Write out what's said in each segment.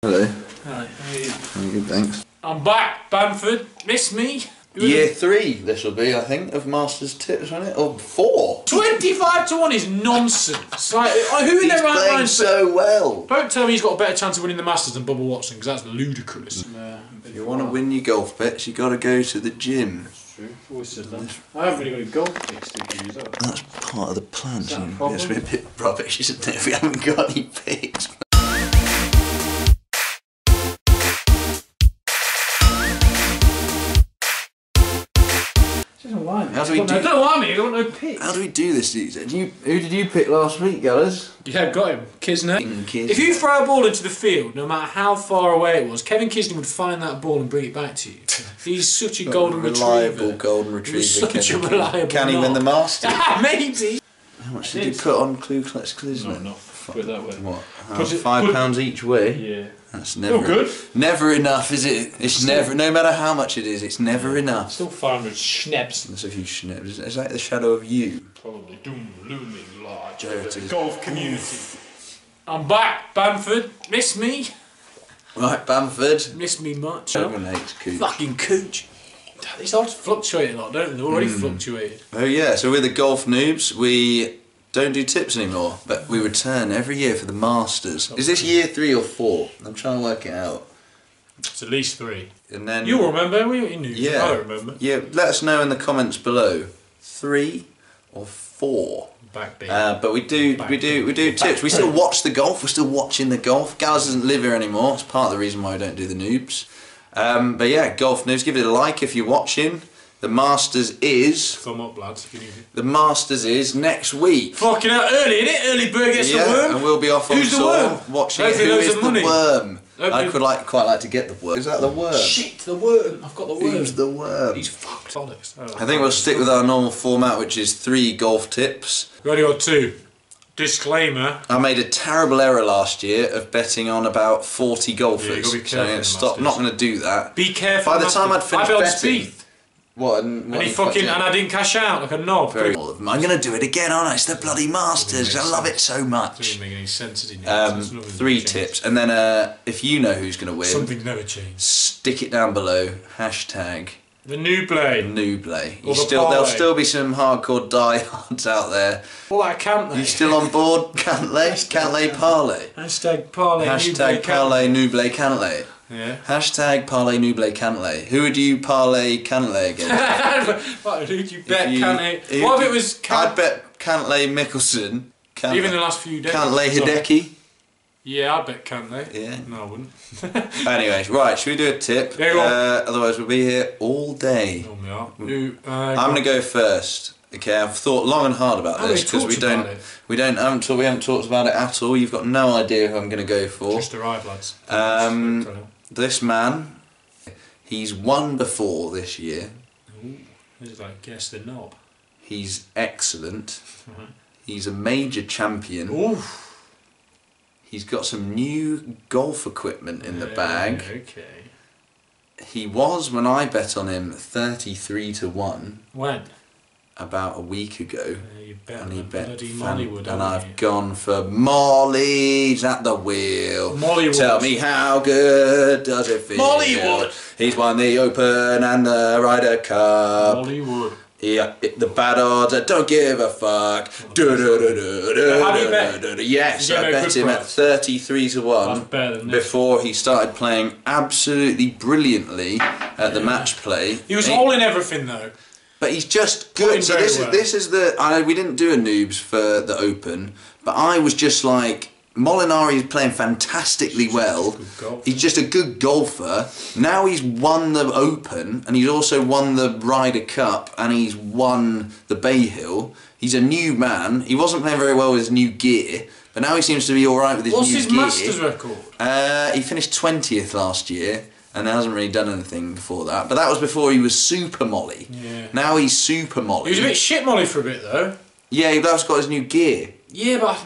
Hello. Hi, how are you? I'm good, thanks. I'm back, Bamford. Miss me? Year 3 this will be, I think, of Masters Tips, won't it? Or 4? 25 to 1 is nonsense. Like, who in their right playing mind? So well. Don't tell me he's got a better chance of winning the Masters than Bubba Watson, because that's ludicrous. If you want to win your golf bets, you got to go to the gym. That's true. Always said that. I haven't really got any golf picks to use up. That's part of the plan. Is that a problem? It's a bit rubbish, isn't it? If we haven't got any picks. How do we do? Don't lie me. I got no picks. How do we do this? Who did you pick last week, Gallers? Yeah, got him. Kisner. Kisner. If you throw a ball into the field, no matter how far away it was, Kevin Kisner would find that ball and bring it back to you. He's such a golden reliable retriever. golden retriever. Such a reliable. Can he win the Masters? Maybe. How much did you put on Clues? Not enough. Put it that way. What? £5 each way? Yeah. That's never good. Never enough, is it? It's never. No matter how much it is, it's never enough. Still 500 schnapps. That's a few schnapps. Is that the shadow of you? Probably looming large There over it the is. golf community. I'm back, Bamford. Miss me? Right, Bamford. Miss me much? Everyone hates Cooch. Fucking Cooch. These odds fluctuate a lot, don't they? They're already fluctuated. Oh yeah, so we're the golf noobs. We don't do tips anymore, but we return every year for the Masters. Is this year 3 or 4? I'm trying to work it out. It's at least 3. And then You'll remember, we knew. yeah, I don't remember. Yeah, let us know in the comments below. 3 or 4. Back big. But we do tips. We still watch the golf. We're still watching the golf. Gals doesn't live here anymore. It's part of the reason why we don't do the noobs. But yeah, golf noobs. Give it a like if you're watching. The Masters is. Thumb up, lads. If you need it. The Masters is next week. Fucking hell, early, innit? Early bird gets the worm. And we'll be off on Who's the tour worm? watching Hopefully who loads is of the money. worm. Hopefully- I could quite like to get the worm. Is that the worm? Shit, the worm. I've got the worm. Who's the worm? He's fucked. Bollocks. I think we'll stick with our normal format, which is 3 golf tips. Ready or 2? Disclaimer. I made a terrible error last year of betting on about 40 golfers. Yeah, you gotta be so careful I'm gonna with stop. Masters. Not going to do that. Be careful. By the time I'd finished I bet on betting, teeth. what? And I didn't cash out like a knob. Very all of them. I'm going to do it again, aren't I? It's the bloody Masters. I love it so Doesn't much. make any sense, did it? 3 tips, and then if you know who's going to win, Something's never changed. stick it down below. Hashtag The new blade. Nooblay. Or the There'll parlay. still be some hardcore diehards out there. All that can't they? You still on board? Cantlay parlay. Hashtag parlay. Hashtag parlay Nooblay Cantlay. Yeah. Hashtag parlay Nooblay Cantlay. Who would you parlay Cantlay against? What, who'd you bet If you- Cantlay? What if it was I'd bet Cantlay Mickelson. Even the last few days. Cantlay Hideki. Yeah, I'd bet Cantlay. Yeah. No, I wouldn't. Anyway, right, should we do a tip? Yeah, go on. Otherwise we'll be here all day. Normally are. I'm gonna go first. Okay, I've thought long and hard about Oh, this we because talked about it. we haven't talked about it at all. You've got no idea who I'm gonna go for. Just arrived, lads. This man, he's won before this year. Ooh, this is like guess the knob. He's excellent. He's a major champion. Ooh. He's got some new golf equipment in the bag. Okay. He was, when I bet on him, 33 to 1 When? about a week ago. You bet And he on bet bloody Mollywood, and haven't I've you? gone for Molly's at the wheel. Mollywood. Tell me how good does it feel? Mollywood. He's won the Open and the Ryder Cup. Mollywood. Yeah, the bad odds, I don't give a fuck. How do you bet? Yes, You get I a bet good him at price. 33 to 1 That's better than this. before he started playing absolutely brilliantly at the match play. He was holding everything though. But he's just Playing good. So very this well. is the we didn't do a noobs for the Open, but I was just like, Molinari is playing fantastically well. Good golf. He's just a good golfer. Now he's won the Open and he's also won the Ryder Cup and he's won the Bay Hill. He's a new man. He wasn't playing very well with his new gear, but now he seems to be all right with his What's new his gear. Masters record? He finished 20th last year and hasn't really done anything before that. But that was before he was Super Molly. Yeah. Now he's Super Molly. He was a bit shit Molly for a bit though. Yeah, that's got his new gear. Yeah, but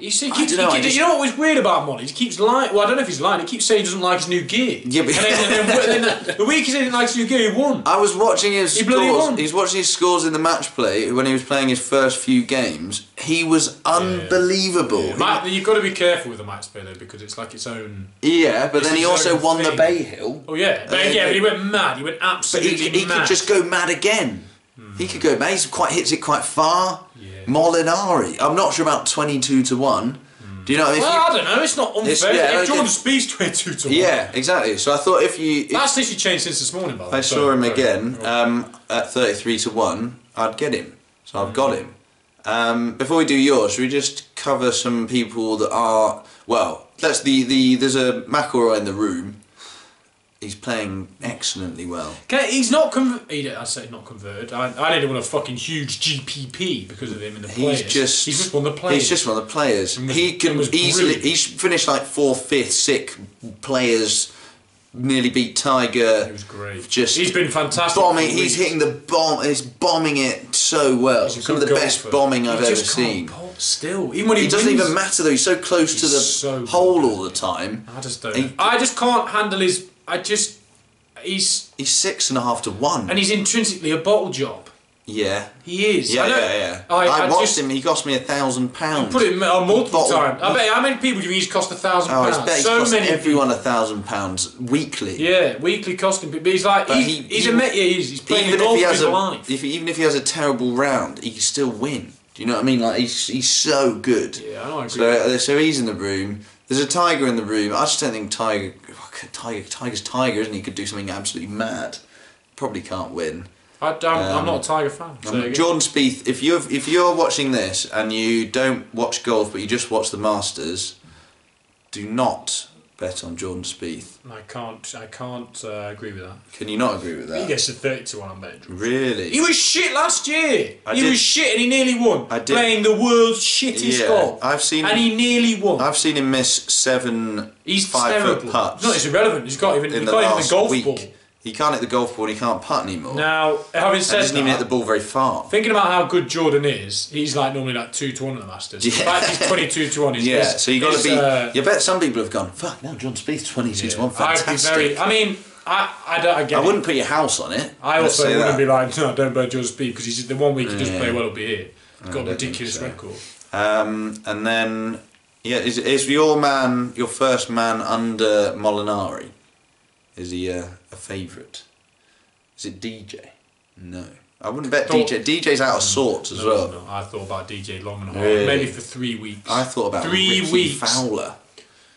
You see, you know what was weird about Molly? He keeps lying. Well, I don't know if he's lying. He keeps saying he doesn't like his new gear. Yeah, but and then the week he said he didn't like his new gear, he won. I was watching his scores. He was watching his scores in the match play when he was playing his first few games. He was unbelievable. Yeah. You've got to be careful with the match play though, because it's like its own. Yeah, but then he also won the Bay Hill. Oh yeah, but he went mad. He went absolutely mad. He could just go mad again. He could go mad. He hits it quite far. Yeah. Molinari. I'm not sure about 22-1. Do you know what I mean? Well, I don't know. It's not unfair. If Jordan Speed's 22-1. Yeah, exactly. So I thought if that's literally changed since this morning, by the way. If I saw him again at 33-1, I'd get him. So I've got him. Before we do yours, should we just cover some people that are there's a McElroy in the room. He's playing excellently well. He's not I say not converted. I didn't want a fucking huge GPP because of him in the players. He's just one of the players. He's just one of the players. He can easily. He's finished like 4th, 5th, 6th players. Nearly beat Tiger. He was great. He's been fantastic. Bombing. He's hitting the bomb. He's bombing it so well. Some of the best bombing I've ever seen. Still, even when he doesn't even matter though. He's so close to the hole all the time. I just don't. I just can't handle his. He's 6.5-1, and he's intrinsically a bottle job. Yeah, he is. Yeah. I watched him. He cost me £1,000. Put it on multiple times. I bet. How many people do you think he's cost £1,000? I bet he's cost everyone £1,000 weekly. Yeah, weekly costing people. But he's like he's playing the golf of his life. Even if he has a terrible round, he can still win. Do you know what I mean? Like he's so good. Yeah, I know. I agree. So he's in the room. There's a Tiger in the room. I just don't think Tiger's Tiger, isn't he? Could do something absolutely mad. Probably can't win. I'm not a Tiger fan. So Jordan Spieth, if you're watching this and you don't watch golf but you just watch the Masters, do not bet on Jordan Spieth. I can't agree with that. Can you not agree with that? He gets a 30-1 on betting. Really? He was shit last year. He was shit and he nearly won. Playing the world's shittest golf. And he nearly won. I've seen him miss 7 5-foot putts. No, it's irrelevant. He can't even hit the golf ball. He can't hit the golf ball and he can't putt anymore. Now, having said that, he doesn't even hit the ball very far. Thinking about how good Jordan is, he's like normally like 2-1 at the Masters. Yeah. In fact, he's 22-1. So you got to be. You bet some people have gone. Fuck, now Jordan Spieth's 22-1. Fantastic. I get I wouldn't put your house on it. I also wouldn't be like, no, don't bet Jordan Spieth because he's the 1 week he does play well. He'll be here. He's got a ridiculous record. And then, is your first man under Molinari? Is he a favourite? Is it DJ? No. I wouldn't bet DJ. DJ's out of sorts as well. No, I thought about DJ long and hard. Really? Maybe for 3 weeks. I thought about 3 weeks. Fowler.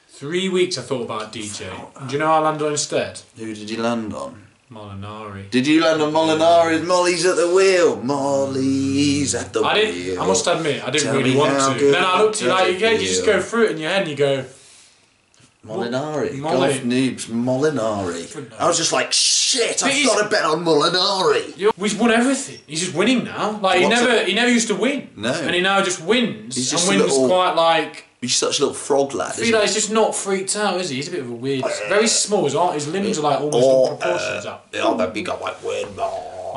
3 weeks I thought about DJ. Do you know how I landed on instead? Who did you land on? Molinari. Did you land on Molinari? Molly's at the wheel. Molly's at the wheel. I must admit, I didn't really want to. Then I looked at you just go through it in your head and you go, Molinari, Golf Noobs, Molinari. I was just like, shit, I've got to bet on Molinari. He's won everything. He's just winning now. Like he never used to win. No. And he now just wins. He's just quite like. He's such a little frog lad. I feel like he's just not freaked out, is he? He's a bit of a weird. Very small. His limbs are like almost in proportions up. Maybe got like weird.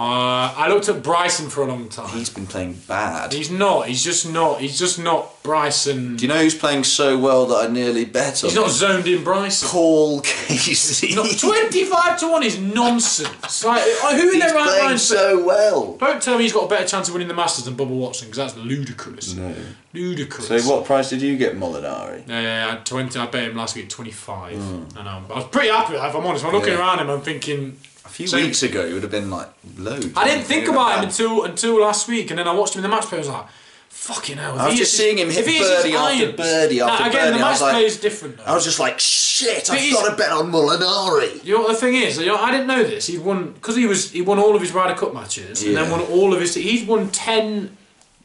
I looked at Bryson for a long time. He's been playing bad. He's not. He's just not Bryson. Do you know who's playing so well that I nearly bet on? He's not zoned in Bryson. Paul Casey. 25-1 is nonsense. Like, who in their right mind? He's playing so well. Don't tell me he's got a better chance of winning the Masters than Bubba Watson, because that's ludicrous. No. Ludicrous. So what price did you get Molinari? Yeah, 20. I bet him last week 25. And I was pretty happy with that, if I'm honest. I'm looking around him, I'm thinking. A few weeks ago, it would have been like loads. I didn't think about him until last week, and then I watched him in the match play. I was like, fucking hell. I was just seeing him hit birdie after birdie after birdie. Again, the match play is different though. I was just like, shit, I've got to bet on Molinari. You know what the thing is? I didn't know this. He won because he won all of his Ryder Cup matches, and then won all of his. He's won 10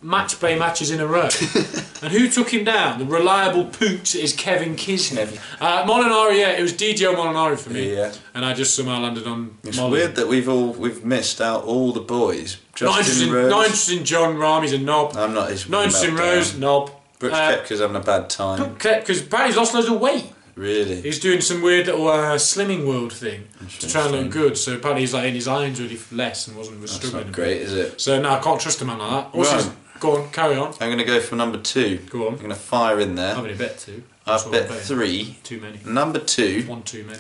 match play matches in a row. And who took him down? The reliable pooch is Kevin Kisner. Molinari, it was DJ Molinari for me. Yeah. And I just somehow landed on It's weird that we've missed out all the boys. Not interested in John Rahm, he's a knob. I'm not. Not interested in Rose, knob. Brooks Koepka's having a bad time. Because apparently he's lost loads of weight. Really? He's doing some weird little Slimming World thing to try and look good. So apparently he's like in his irons really less and was struggling. That's not great, is it? So no, I can't trust a man like that. Also, Go on, carry on. I'm going to go for number 2. Go on. I'm going to fire in there. I've only bet 2. I've bet 3. Too many. Number 2. 1 too many.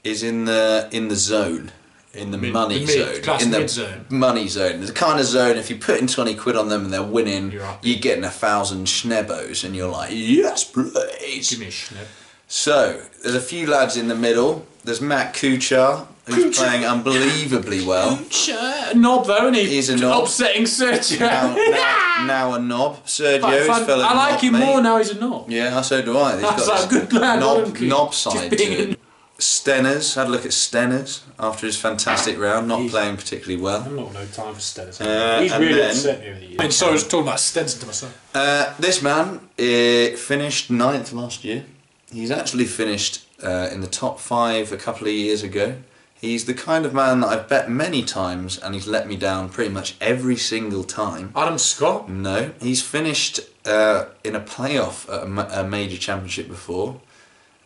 Is in the zone. In the money zone. In the mid-zone. Money zone. The kind of zone, if you put in 20 quid on them and they're winning, you're getting 1,000 schnebbos and you're like, yes, please. Give me a schneb. So, there's a few lads in the middle. There's Matt Kuchar, who's playing unbelievably well. Kuchar. A knob though, isn't he? He's a knob. Upsetting Sergio. Now a knob. Sergio's fellow knob. I like him more now he's a knob. Yeah, so do I. That's like a good lad. Knob side to him. Stenners, had a look at Stenners after his fantastic round, not playing particularly well. I've not no time for Stenners. He's really upset me over the years. So I was talking about Stenson to myself. This man finished 9th last year. He's actually finished in the top 5 a couple of years ago. He's the kind of man that I've bet many times and he's let me down pretty much every single time. Adam Scott? No, he's finished in a playoff at a major championship before.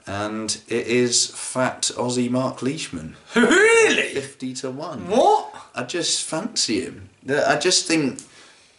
And it is fat Aussie Mark Leishman. Really? 50 to 1. What? I just fancy him. I just think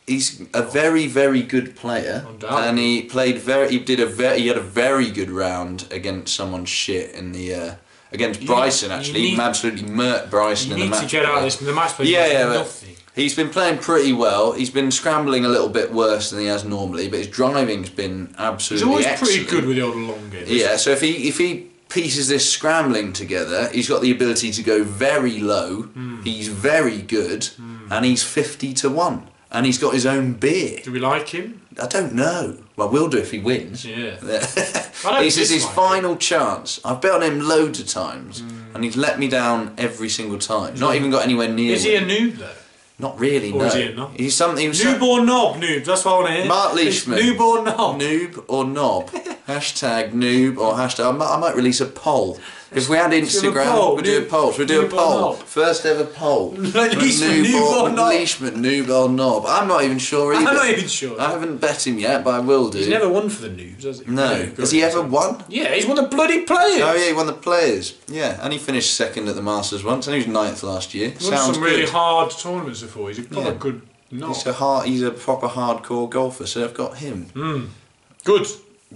he's a very, very good player. And he played he had a very good round against someone shit in the against Bryson actually. He absolutely murked Bryson in the match. You need to get out of this. The match play. Yeah. He's been playing pretty well. He's been scrambling a little bit worse than he has normally, but his driving's been absolutely excellent. He's always pretty good with the old long game. Yeah, so if he pieces this scrambling together, he's got the ability to go very low. He's very good, and he's 50 to 1, and he's got his own beer. Do we like him? I don't know. Well, we'll do if he wins. Yeah. This is his final chance. I've bet on him loads of times, and he's let me down every single time. Not even got anywhere near. Is he a noob though? Not really, no. Or is he a knob? He's something. Newborn knob, noobs. That's what I want to hear. Mark Leishman. Newborn knob. Noob or knob. Hashtag noob or hashtag. I might release a poll. If we had Instagram, we'd do a poll. We'd do a poll. First ever poll. Noob or knob. Leishman, noob or knob. I'm not even sure either. I'm not even sure. I haven't bet him yet, but I will do. He's never won for the noobs, has he? No. Has he ever won? Yeah, he's won the bloody players. Oh yeah, he won the players. Yeah, and he finished 2nd at the Masters once, and he was 9th last year. He's won some really hard tournaments before. He's a proper good knob. He's a proper hardcore golfer, so I've got him. Good.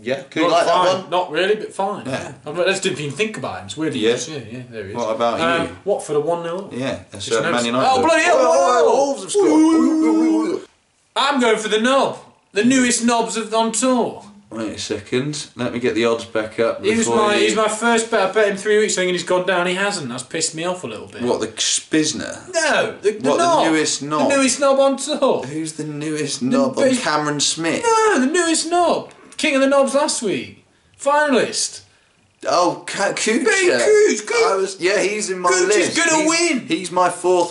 Yeah, could you like that one? Not really, but fine. Yeah. I just didn't even think about him. It's weird. Yeah. Yeah, there he is. What about you? What, for the 1-0? Yeah, that's Man United. Oh, bloody hell! Wolves have scored. I'm going for the knob. The newest knobs on tour. Wait a second. Let me get the odds back up. He's my first bet. I bet him 3 weeks ago and he's gone down. He hasn't. That's pissed me off a little bit. What, the Spizner? No, the knob. The newest knob? The newest knob on tour. Who's the newest knob? Cameron Smith? No, the newest knob. King of the knobs last week. Finalist. Oh, Cooch. Yeah, he's in my list. He's gonna win. He's my 4th.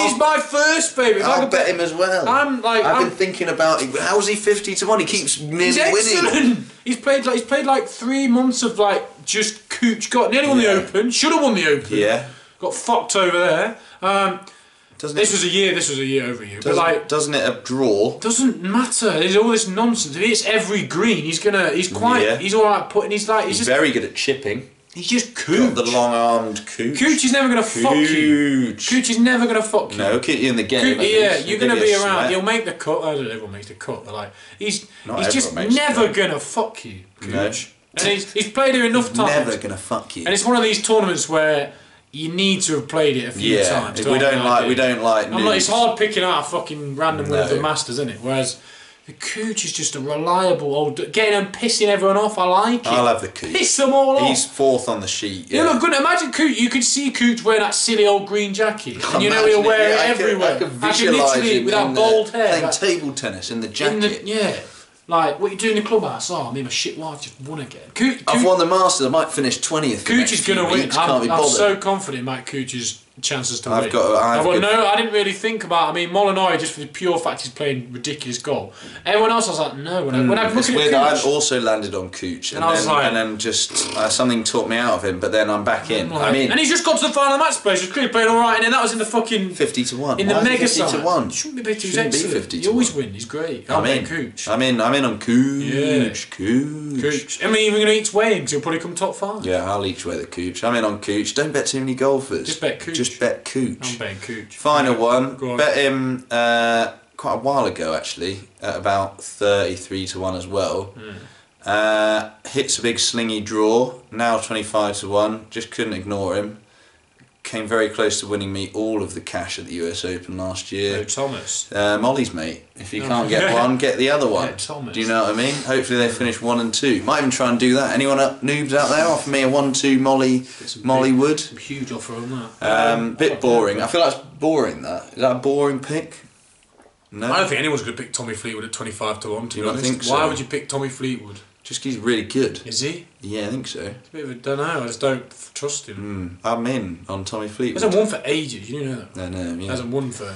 He's my first favourite. I'll bet him as well. I've been thinking about it. How's he 50 to 1? He keeps nearly winning. He's played like 3 months of just Cooch. Nearly won the Open. Should have won the Open. Yeah. Got fucked over there. This was a year over a year. Doesn't it a draw? Doesn't matter. There's all this nonsense. If it's every green, he's all right putting. He's very good at chipping. He's just Cooch. The long-armed Cooch. Cooch is never gonna fuck you. Cooch is never gonna fuck you. No, he'll keep you in the game. You're gonna be around. He'll make the cut. I don't know, everyone makes the cut, but he's just never gonna fuck you, Cooch. No. And he's played here enough times. Never gonna fuck you. And it's one of these tournaments where you need to have played it a few times. We don't like. It's hard picking out a fucking random winner of the Masters, isn't it? Whereas the Cooch is just a reliable old, getting and pissing everyone off. I like it. I'll have the Cooch. Piss them all off. He's 4th on the sheet. You look good. Imagine Cooch. You could see Cooch wearing that silly old green jacket, and he'll wear it everywhere. I could visualise him with that bald hair, playing table tennis in the jacket. What you do in the clubhouse? Oh, me and my shit wife just won again. I've won the Masters. I might finish 20th. Cooch is going to win. Can't be bothered. I'm so confident in Matt Cooch's chances to win. I didn't really think about. Molinari, just for the pure fact he's playing ridiculous golf. Everyone else, I was like, no. When I'm looking at Cooch, I've also landed on Cooch, and then just something talked me out of him. But then I'm back in. I'm in. And he's just got to the final match play. He's clearly playing all right, and then that was in the fucking 50 to 1. In the mega side. 50 to 1. Shouldn't be 50 to 1. He always wins. He's great. I'm in Cooch. I'm in on Cooch. Yeah. Cooch. Even going to each way him, so he'll probably come top 5. Yeah, I'll each way the Cooch. I'm in on Cooch. Don't bet too many golfers. Just bet Cooch. Just bet Cooch. I'm betting Cooch. Final one. Bet him quite a while ago actually, at about 33 to 1 as well. Hits a big slingy draw, now 25 to 1, just couldn't ignore him. Came very close to winning me all of the cash at the US Open last year. Oh, Thomas. Molly's mate. If you can't get one, get the other one. Yeah, Thomas. Do you know what I mean? Hopefully they finish 1 and 2. Might even try and do that. Anyone noobs out there? Offer me a 1-2 Molly Wood. Some huge offer on that. Bit boring. I feel like it's boring. Is that a boring pick? No. I don't think anyone's going to pick Tommy Fleetwood at 25 to 1. To You be don't honest. think so? Why would you pick Tommy Fleetwood? Just 'cause he's really good. Is he? Yeah, I think so. It's a bit of a, don't know. I just don't trust him. I'm in on Tommy He Fleetwood. hasn't won for ages. You know that. I know. He Yeah. hasn't won for.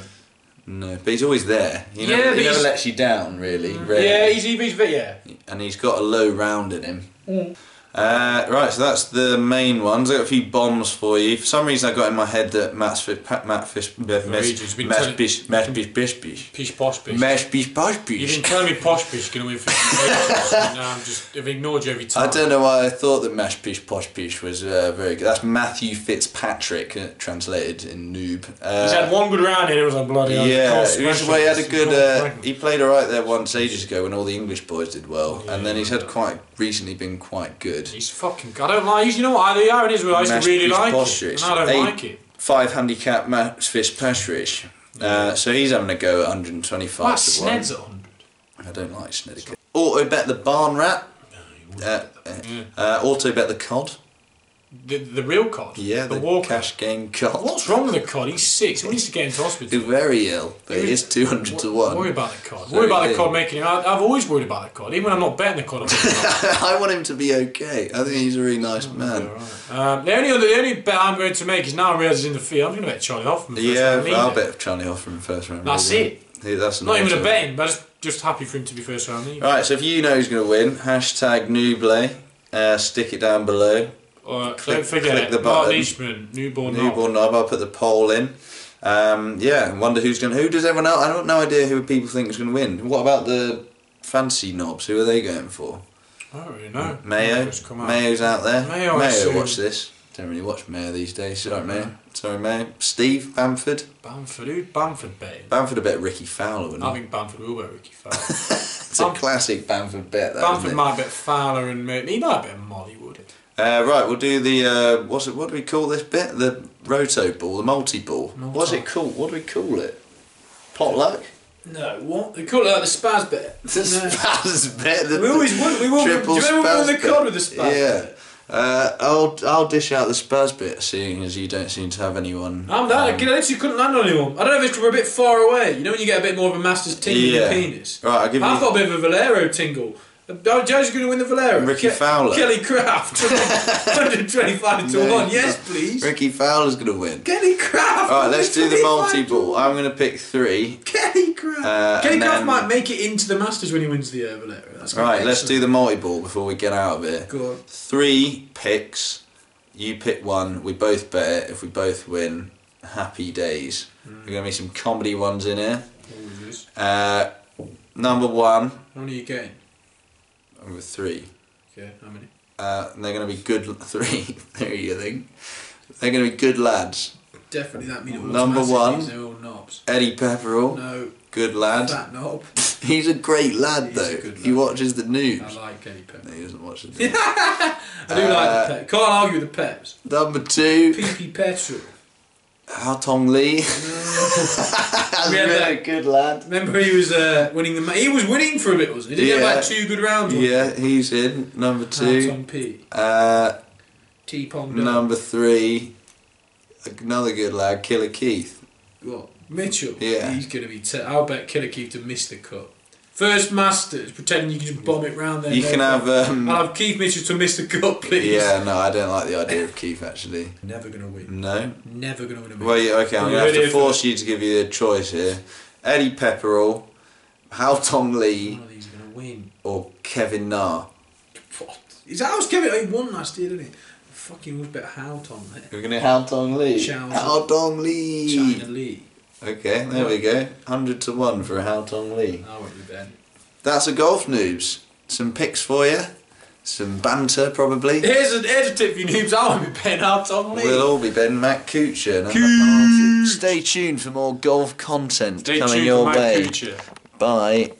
No, but he's always there. He Yeah, never, but he never he's- lets you down, really. Rarely. Yeah, he's yeah. And he's got a low round in him. Right, so that's the main ones. I've got a few bombs for you. For some reason I got in my head that Pish posh bish. You've been telling me posh bish is going to win for ages. Now I've ignored you every time. I don't know why I thought that Mash Pish Posh Pish was very good. That's Matthew Fitzpatrick, translated in noob. He's had one good round here. It was like bloody hell. Yeah, He he had a good. He played alright there once ages ago when all the English boys did well, and then he's had quite recently been quite good. He's fucking. I don't like. You know what? The irony is, I used to really like it, and I don't like it. 5 handicap Max Fitzpatrick. So he's having a go at 125 What? to 1. Sned's at 100. I don't like Snedicott. Auto bet the barn rat. Auto bet the cod. The real cod. Yeah, the Walker. cash game cod. What's wrong with the cod? He's sick. He needs to get into hospital. He's very ill, but it is 200 to 1. Worry about the cod. Very Worry about the ill. cod making it. I've always worried about the cod. Even when I'm not betting the cod. I want him to be okay. I think he's a really nice man. Right. The only bet I'm going to make is now I realise he's in the field. I'm going to bet Charlie Hoffman. Yeah, I'll bet Charlie Hoffman first round. That's it. Yeah, that's Not even a bet. betting, but just happy for him to be first round league. Right, so if you know who's going to win, hashtag Nooble, stick it down below. Don't click forget, the Mark button. Leishman, newborn knob. Newborn knob, I'll put the poll in. Yeah, wonder who does everyone else, I have no idea who people think is going to win. What about the fancy knobs, who are they going for? I don't really know. Mayo? Come out. Mayo's out there. Mayo, I assume. watch this. Don't really watch Mayo these days. Sorry, Mayo. Sorry, Mayo. Steve, Bamford. Bamford? Who'd Bamford bet? Bamford a bet Ricky Fowler, wouldn't he? I think Bamford will bet Ricky Fowler. It's a classic Bamford bet, that, Bamford isn't it? might bet Fowler and he might bet Molly, would it? Right, we'll do the what do we call this bit? The roto ball, the multi ball. What's it called? What do we call it? Potluck? No, what? They call it like the spaz bet. The spaz bet. We always won. We won. Do you triple remember we won the spaz cod with the spaz Yeah. bet? I'll dish out the spaz bit, seeing as you don't seem to have anyone. I'm that. I literally couldn't land on anyone. I don't know if it's 'cause we're a bit far away. You know when you get a bit more of a master's tingle in your penis? Right, I'll give you. I've got a bit of a Valero tingle. Joe's going to win the Valero. Ricky Fowler. Kelly Craft. 125 to 1. Yes, please. Ricky Fowler's going to win. Kelly Craft. Alright, let's do the 125 multi to ball. 1. I'm going to pick 3. Kelly Craft. Kelly and Craft then- might make it into the Masters when he wins the Valero. That's gonna Right, be let's do excellent. the multi ball before we get out of here. Go on. 3 picks. You pick one. We both bet it. If we both win, happy days. There's going to be some comedy ones in here. What was this? Number 1. How many are you getting? Number 3. Okay, how many? And they're going to be good. 3. 3, I think. They're going to be good lads. Definitely that means Number 1. They're all knobs. Eddie Pepperell. No, Good lad. fat knob. He's a great lad He's though. a good He lad. watches the news. I like Eddie Pepper. No, he doesn't watch the news. I do like the pep. Can't argue with the peps. Number 2. PP Petrol. Hao Tong Lee. We Really had that. good lad. Remember he was winning the. He was winning for a bit, wasn't he? Did he Yeah. have like 2 good rounds? Yeah, he's in. Number 2. Tom P. Uh, T Pong. number 3. Another good lad, Killer Keith. What? Mitchell. Yeah. He's gonna be. I'll bet Killer Keith to miss the cut. First Masters, pretending you can just bomb it round there. You can have. I'll have Keith Mitchell to miss the cut, please. Yeah, no, I don't like the idea of Keith actually. Never gonna win. No. Never gonna win a Well, yeah, okay, I'm You going to have ready to for force you to give you a choice here. Eddie Pepperell, Hao Tong Lee, One of these are gonna win. or Kevin Na. What? Is that was Kevin? He won last year, didn't he? Fucking was a bit Hout on there. We're going to Hao Tong Lee. China. Hao Tong Lee. China Lee. Okay, there we go. 100 to 1 for a Hao Tong Lee. I went with Ben. That's a golf noobs. Some picks for you. some banter probably. Here's a tip for you noobs. I won't be paying out on me. We'll all be Ben Matt Kuchar. And stay tuned for more golf content coming your way. Bye.